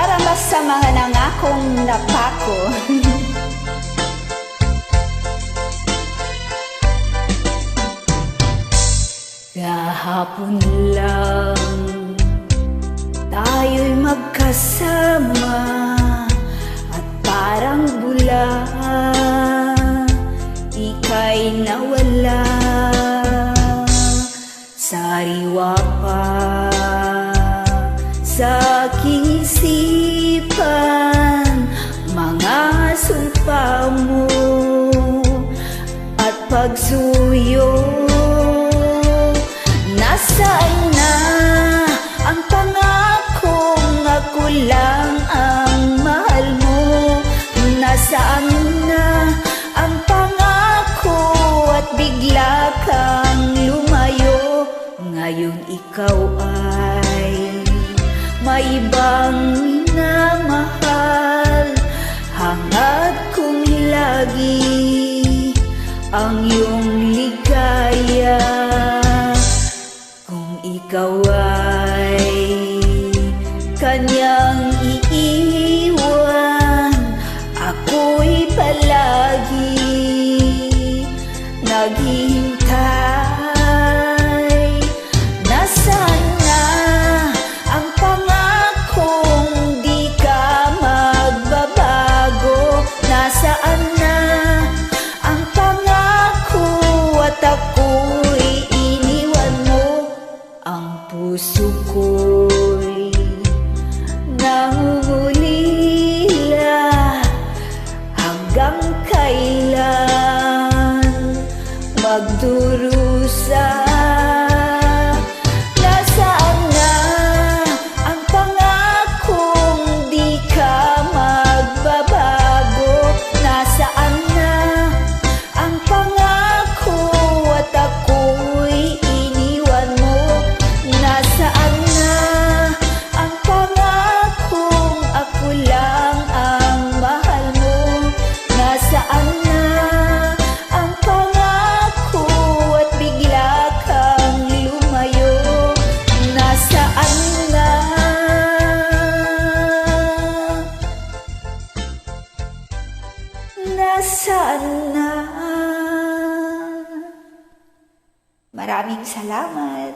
Para sa mga nangakong napako. Kahapon lang tayo'y magkasama at parang bula ika'y nawala. Sariwa pa sa aking isipan mga sumpa mo at pagsuyo. Nasaan na ang pangakong ako lang ang mahal mo? Nasaan na ang pangako at bigla kang lumayo? Ngayon ikaw ay may ibang minamahal. Hangad kong lagi ang iyong ligaya. Kung ikaw ay kanyang iiwan, ako'y palagi naghihintay. Nasaan na ang pangakong di ka magbabago? Nasaan na ang pangako at ako'y iniwan mo? Ang puso ko'y nangungulila. Hanggang kailan magdurusa? Nasaan na ang pangakong di ka magbabago? Nasaan na ang pangako at ako'y iniwan mo? Nasaan na ang pangakong ako lang ang mahal mo? Nasaan na ang pangako at bigla kang lumayo? Nasaan na? Nasaan na? Maraming salamat.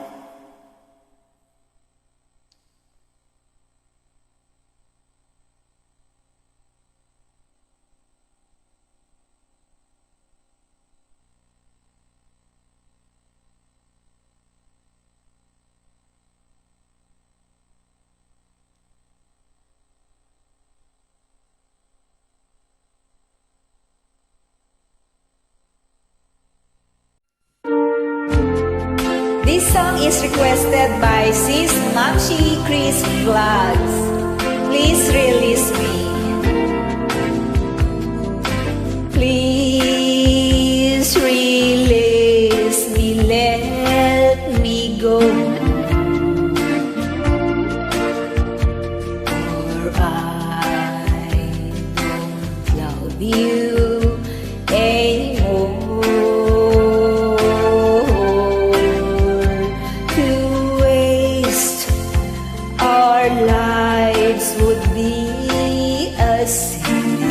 This song is requested by Sis Mamshi Chris Vlogs. Please release me. Please release me, let me go. For I don't love you anymore. Our lives would be a sin.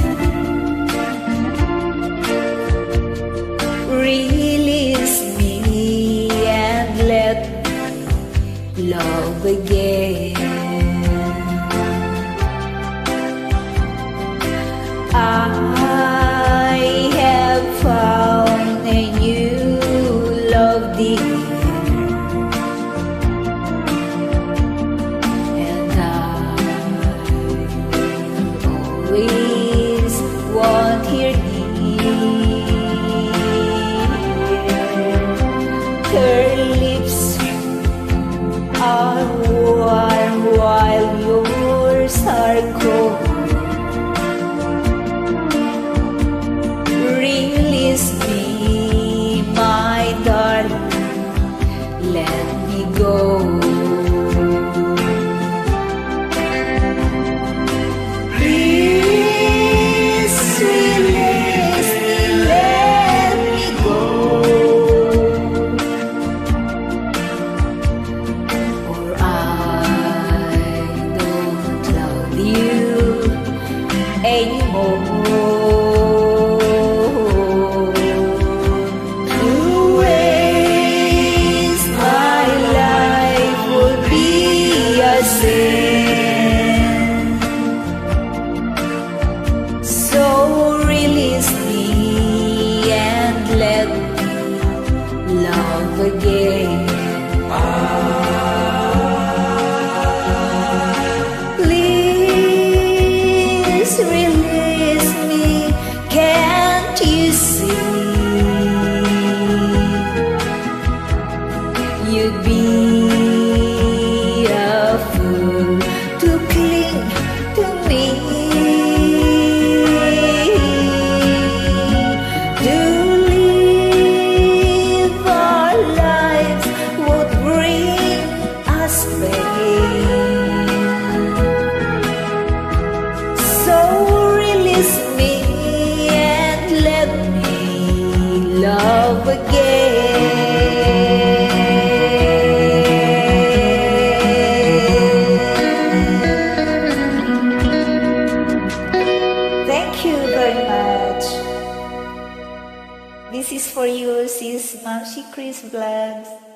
Release me and let me love again. I have found a new love, dear. Always want her near. Her lips are warm while yours are cold. Release me, my darling, let me go. Release anymore. To waste my life would be a sin. So release me and let me love again. Please release me, can't you see? You'd be a fool to cling to me. To live our lives would bring us pain. So release me and let me love again. Thank you very much. This is for you, Sis Mamshi Chris Vlogs.